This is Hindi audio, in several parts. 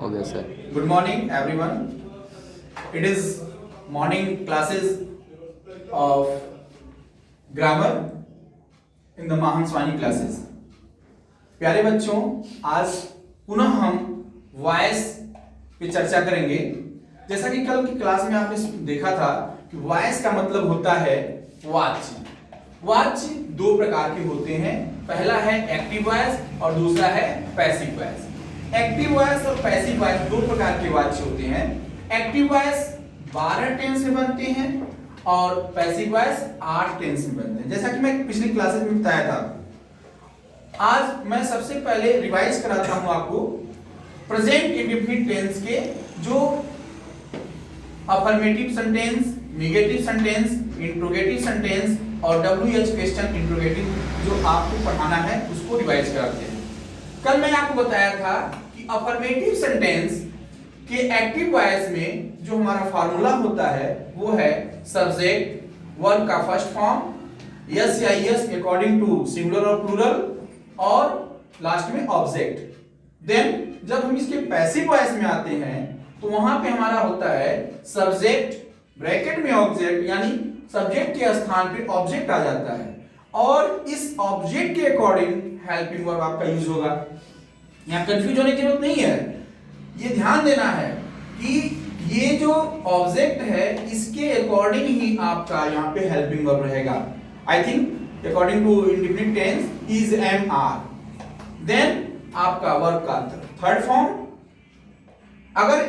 Okay, sir. Good morning, everyone. It is morning classes of grammar in the महांसवानी classes. प्यारे बच्चों, आज पुनः हम वॉइस पे चर्चा करेंगे। जैसा कि कल की क्लास में आपने देखा था कि वॉइस का मतलब होता है वाच्य। वाच्य दो प्रकार के होते हैं, पहला है एक्टिव वॉइस और दूसरा है पैसिव वॉइस। एक्टिव वॉइस और पैसिव वॉइस दो प्रकार के वाच्य होते हैं। एक्टिव वॉइस 12 टेंस में बनते हैं और पैसिव वॉइस 8 टेंस में बनते हैं। जैसा कि मैं पिछली क्लासेस में बताया था, आज मैं सबसे पहले रिवाइज कराता हूं आपको प्रेजेंट इंडेफिनिट टेंस के जो affirmative sentence, negative sentence, interrogative sentence और WH क्वेश्चन इंट्रोगेटिव जो आपको पढ़ाना है उसको रिवाइज कराते हैं। कल मैंने आपको बताया था कि अफर्मेटिव सेंटेंस के एक्टिव वॉइस में जो हमारा फार्मूला होता है वो है सब्जेक्ट, वर्ब का फर्स्ट फॉर्म, यस या यस अकॉर्डिंग टू सिंगुलर और प्लूरल और लास्ट में ऑब्जेक्ट। देन जब हम इसके पैसिव वॉइस में आते हैं तो वहां पे हमारा होता है सब्जेक्ट ब्रैकेट में ऑब्जेक्ट, यानी सब्जेक्ट के स्थान पे ऑब्जेक्ट आ जाता है और इस ऑब्जेक्ट के अकॉर्डिंग हेल्पिंग वर्ब आपका यूज होगा। यहां कंफ्यूज होने की जरूरत नहीं है, ये ध्यान देना है कि ये जो ऑब्जेक्ट है इसके अकॉर्डिंग ही आपका यहाँ पे हेल्पिंग वर्ब रहेगा। I think according to indefinite tense is am are. Then आपका वर्ब का थर्ड फॉर्म, अगर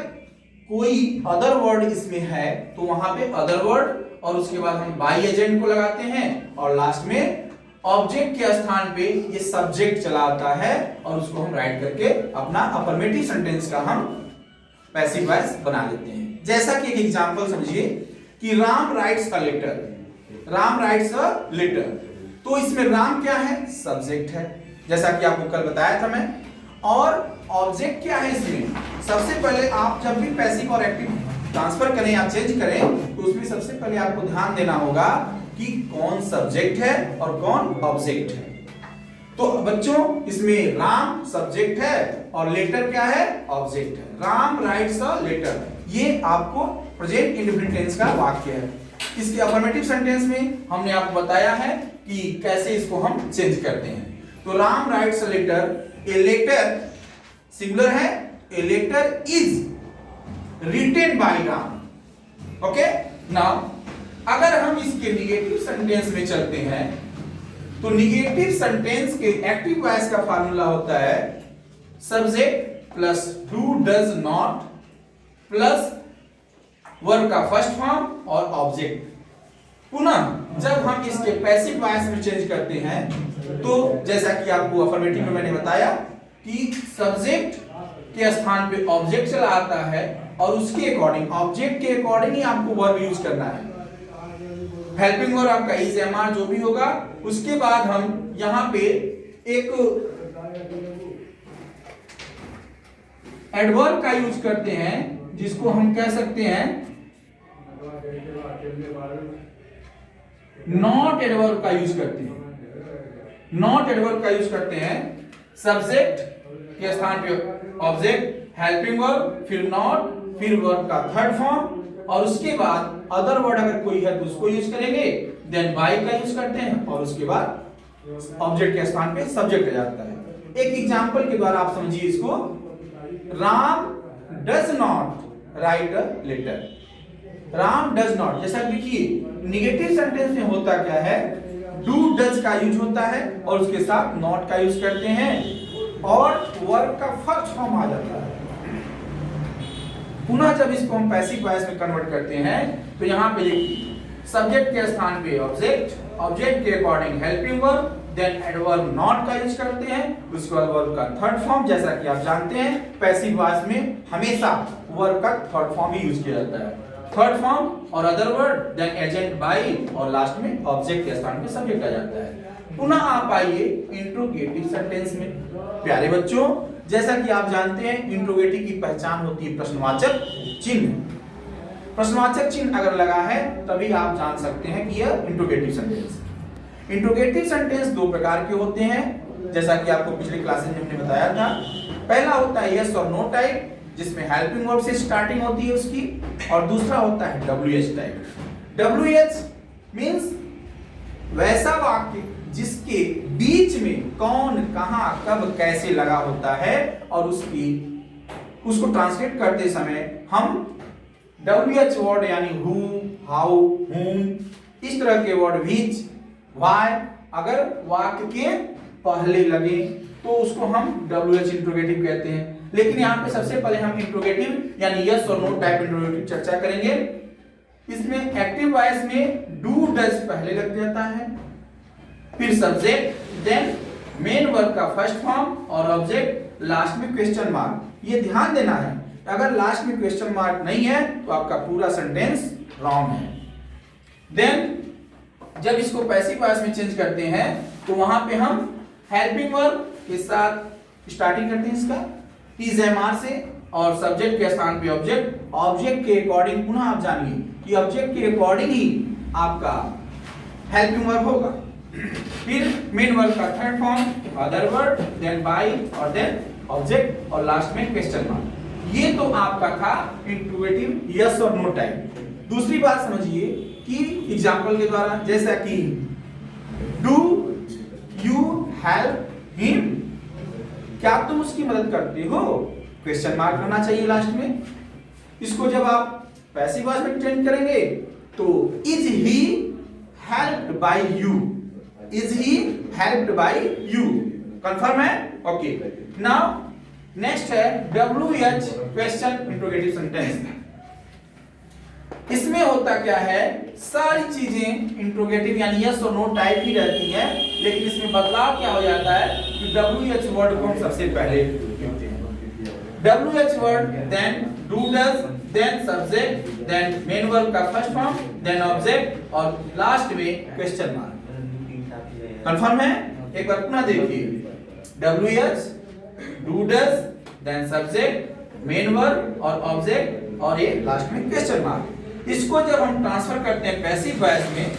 कोई अदर वर्ड इसमें है तो वहां पे अदर वर्ड और उसके बाद हम बाई एजेंट को लगाते हैं और लास्ट में ऑब्जेक्ट के स्थान पे ये सब्जेक्ट चला आता है और उसको हम राइट करके अपना अफर्मेटिव सेंटेंस का हम पैसिव वॉइस बना लेते हैं। जैसा कि एक एग्जांपल समझिए कि Ram writes a letter. Ram writes a letter, तो इसमें राम क्या है? सब्जेक्ट है, जैसा कि आपको कल बताया था मैं। और ऑब्जेक्ट क्या है इसमें? सबसे पहले आप जब भी पैसिव और एक्टिव ट्रांसफर करें या चेंज करें तो उसमें सबसे पहले आपको ध्यान देना होगा कि कौन सब्जेक्ट है और कौन ऑब्जेक्ट है। तो बच्चों इसमें राम सब्जेक्ट है और लेटर क्या है? ऑब्जेक्ट है। राम राइट्स अ लेटर, ये आपको प्रेजेंट इंडेफिनिट टेंस का वाक्य है। इसके अफर्मेटिव सेंटेंस में हमने आपको बताया है कि कैसे इसको हम चेंज करते हैं। तो Ram writes a letter, a letter singular है, a letter is written by Ram. Okay, now अगर हम इसके निगेटिव सेंटेंस में चलते हैं तो निगेटिव सेंटेंस के एक्टिव वॉइस का फार्मूला होता है subject plus do does not plus verb का फर्स्ट फॉर्म और ऑब्जेक्ट। पुनः जब हम इसके पैसिव वॉइस में चेंज करते हैं तो जैसा कि आपको अफर्मेटिव में मैंने बताया कि सब्जेक्ट के स्थान पे ऑब्जेक्ट चला आता है और उसके अकॉर्डिंग, ऑब्जेक्ट के अकॉर्डिंग ही आपको वर्ब यूज करना है। हेल्पिंग वर्ब आपका इज एम आर जो भी होगा, उसके बाद हम यहां पे एक एडवर्ब का यूज करते हैं जिसको हम कह सकते हैं नॉट एडवर्ब का यूज करते हैं। नॉट एडवर्ब का यूज करते हैं सब्जेक्ट के स्थान पे ऑब्जेक्ट, हेल्पिंग वर्ब, फिर नॉट, फिर वर्ब का थर्ड फॉर्म और उसके बाद अदर वर्ड अगर कोई है तो उसको यूज करेंगे। देन बाय का यूज करते हैं और उसके बाद ऑब्जेक्ट के स्थान पे सब्जेक्ट आ जाता है। एक एग्जांपल के द्वारा आप समझिए इसको। Ram does not write a letter. Ram does not, जैसा देखिए निगेटिव सेंटेंस में होता क्या है? डू डज का यूज होता है और उसके साथ नॉट का यूज करते हैं और वर्ब का फर्स्ट फॉर्म आ जाता है। पुनः जब इसको हम पैसिव वॉइस में कन्वर्ट करते हैं तो यहां पे देखिए सब्जेक्ट के स्थान पे ऑब्जेक्ट, ऑब्जेक्ट के according helping verb, then adverb not का यूज करते हैं, उसके बाद वर्ब का थर्ड फॉर्म। जैसा कि आप जानते हैं पैसिव वॉइस में हमेशा वर्ब का थर्ड फॉर्म ही यूज किया जाता है। थर्ड फॉर्म और other word, then agent by और लास्ट में ऑब्जेक्ट के स्थान पे सब्जेक्ट आ जाता है। पुनः आप आइए इंट्रोगेटिव सेंटेंस में। प्यारे बच्चों, जैसा कि आप जानते हैं इंट्रोगेटिव की पहचान होती है प्रश्नवाचक चिन्ह। प्रश्नवाचक चिन्ह अगर लगा है तभी आप जान सकते हैं कि यह इंट्रोगेटिव सेंटेंस। इंट्रोगेटिव सेंटेंस दो प्रकार के होते हैं, जैसा कि आपको पिछले क्लासेस में हमने बताया था। पहला होता है यस और नो टाइप जिसमें हेल्पिंग वर्ब से स्टार्टिंग होती है उसकी, और दूसरा होता है WH टाइप। WH मींस वैसा वाक्य जिसके बीच में कौन, कहां, कब, कैसे लगा होता है, और उसको ट्रांसलेट करते समय हम WH वर्ड यानी हु, हाउ, whom, इस तरह के वर्ड विच, व्हाई अगर वाक्य के पहले लगे तो उसको हम WH इंट्रोगेटिव कहते हैं। लेकिन यहाँ पे सबसे पहले हम इंट्रोगेटिव यानी यस और नो टाइप इंट्रोगेटिव चर्चा करेंगे। इसमें एक्टिव वॉइस में डू डज पहले लग जाता है, फिर सब्जेक्ट, देन मेन वर्ब का फर्स्ट फॉर्म और ऑब्जेक्ट, लास्ट में क्वेश्चन मार्क। ये ध्यान देना है, अगर लास्ट में क्वेश्चन मार्क नहीं है तो आपका पूरा सेंटेंस रॉन्ग है। देन जब इसको पैसिव वॉइस में चेंज करते हैं तो वहां पे हम हेल्पिंग वर्ब के साथ स्टार्टिंग करते हैं इसका इज एम आर से, और सब्जेक्ट के स्थान पे ऑब्जेक्ट, ऑब्जेक्ट के अकॉर्डिंग पुनः आप जानिए कि ऑब्जेक्ट के अकॉर्डिंग ही आपका हेल्पिंग वर्ब होगा। फिर मेन वर्ब का third form, other word, then by और देन ऑब्जेक्ट और लास्ट में क्वेश्चन मार्क। ये तो आपका था इंट्रोगेटिव यस और नो टाइप। दूसरी बात समझिए कि एग्जांपल के द्वारा, जैसा कि डू यू हेल्प हिम, क्या तुम उसकी मदद करते हो, क्वेश्चन मार्क रहना चाहिए लास्ट में। इसको जब आप पैसिव वॉइस में चेंज करेंगे तो is he helped bye you, is he helped bye you, confirm है? ओके, नाउ नेक्स्ट है WH क्वेश्चन इंट्रोगेटिव सेंटेंस। इसमें होता क्या है, सारी चीजें इंट्रोगेटिव यानी यस और नो टाइप ही रहती हैं, लेकिन इसमें बदलाव क्या हो जाता है कि WH वर्ड को हम सबसे पहले लिखते हैं। WH word, then do does, then subject, then main verb का फर्स्ट फॉर्म, देन ऑब्जेक्ट और लास्ट में क्वेश्चन मार्क। कंफर्म है? एक बार पुनः देखिए, WH, do does, then subject, main verb और ऑब्जेक्ट और ये लास्ट में क्वेश्चन मार्क। इसको जब हम ट्रांसफर करते हैं पैसिव वॉइस में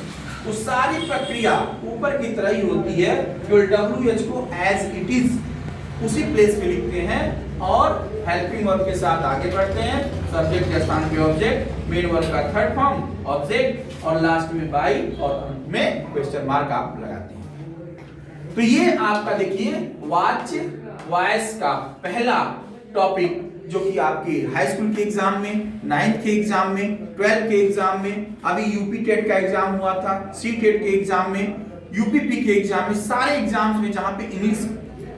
तो सारी प्रक्रिया ऊपर की तरह ही होती है, केवल WH को एज इट इज उसी प्लेस पे लिखते हैं और हेल्पिंग वर्ब के साथ आगे बढ़ते हैं, सब्जेक्ट के स्थान पे ऑब्जेक्ट, मेन वर्ब का थर्ड फॉर्म, ऑब्जेक्ट और लास्ट में बाय और अंत में क्वेश्चन मार्क आप लगाते हैं। तो ये आपका देखिए वाच्य वॉइस का पहला टॉपिक जो कि आपके हाई स्कूल के एग्जाम में, 9th के एग्जाम में, 12th के एग्जाम में, अभी यूपी टेट का एग्जाम हुआ था, सी टेट के एग्जाम में, यूपीपी के एग्जाम में, सारे एग्जाम्स में जहां पे इंग्लिश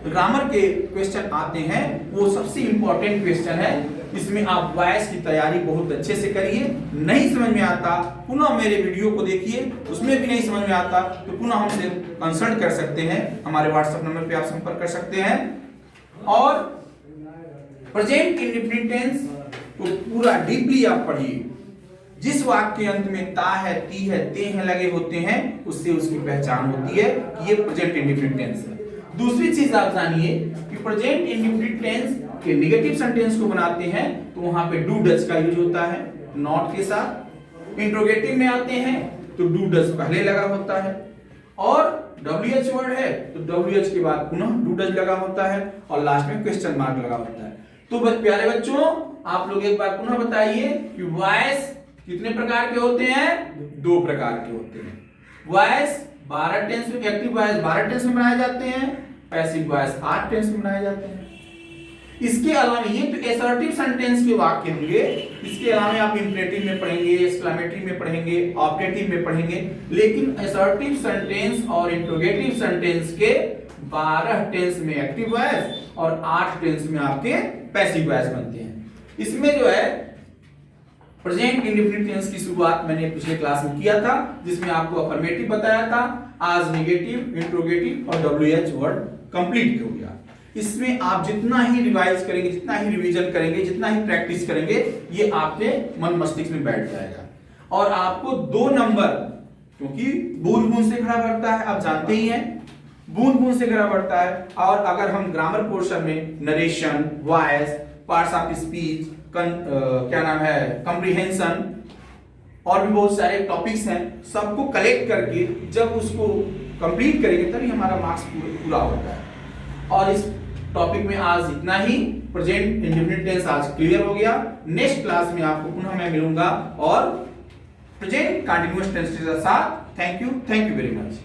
ग्रामर के क्वेश्चन आते हैं वो सबसे इंपॉर्टेंट क्वेश्चन है। इसमें आप वॉइस की तैयारी बहुत अच्छे से करिए। नहीं समझ में आता पुनः मेरे वीडियो को देखिए, उसमें भी नहीं समझ में आता तो पुनः हमसे कंसल्ट कर सकते हैं, हमारे व्हाट्सएप नंबर पे आप संपर्क कर सकते हैं। और प्रेजेंट इंडेफिनिट टेंस को पूरा डीपली आप पढ़िए। जिस वाक्य के अंत में ता है, ती है, ते हैं लगे होते हैं उससे उसकी पहचान होती है कि ये प्रेजेंट इंडेफिनिट टेंस है। दूसरी चीज आप जानिए कि प्रेजेंट इंडेफिनिट टेंस के नेगेटिव सेंटेंस को बनाते हैं तो वहां पे डू डज का यूज होता है नॉट के साथ। इंट्रोगेटिव में आते हैं तो डू डज पहले लगा होता है, और WH वर्ड है तो WH के बाद पुनः डू डज लगा होता है और लास्ट में क्वेश्चन मार्क लगा होता है। तो प्यारे बच्चों, आप लोग एक बार पुनः बताइए कि वॉइस कितने प्रकार के होते हैं? 2 प्रकार के होते हैं। वॉइस 12 टेंस में, एक्टिव वॉइस 12 टेंस में बनाए जाते हैं, पैसिव वॉइस 8 टेंस में बनाए जाते हैं। इसके अलावा ये तो असर्टिव सेंटेंस के वाक्य होंगे, इसके अलावा आप इंपरेटिव में पढ़ेंगे, एक्सक्लेमेटरी में पढ़ेंगे, ऑब्जेक्टिव में पढ़ेंगे, लेकिन असर्टिव सेंटेंस और इंट्रोगेटिव सेंटेंस के 12 टेंस में एक्टिव वॉइस और 8 टेंस में आपके पैसिव वॉइस बनते हैं। इसमें जो है प्रेजेंट इंडेफिनिट टेंस की शुरुआत मैंने पिछले क्लास में किया था, जिसमें आपको अफर्मेटिव बताया था, आज नेगेटिव, इंट्रोगेटिव और WH वर्ड कंप्लीट हो गया। इसमें आप जितना ही रिवाइज करेंगे, जितना ही रिवीजन करेंगे, जितना ही प्रैक्टिस करेंगे, ये आपके मन मस्तिष्क में बैठ जाएगा। और आपको 2 नंबर, क्योंकि बूंद बूंद से खड़ा बढ़ता है, आप जानते ही हैं, बूंद बूंद से खड़ा बढ़ता है। और अगर हम ग्रामर पोर्शन में narration, voice, parts of speech, क्या नाम है, कॉम्प्रिहेंशन और भी बहुत सारे टॉपिक्स हैं, सबको कलेक्ट करके जब उसको कंप्लीट करेंगे तभी हमारा मार्क्स पूरा होता है। और इस टॉपिक में आज इतना ही। प्रेजेंट इंडेफिनिट टेंस आज क्लियर हो गया। नेक्स्ट क्लास में आपको पुनः मैं मिलूंगा और प्रेजेंट कंटीन्यूअस टेंस के साथ। Thank you very much.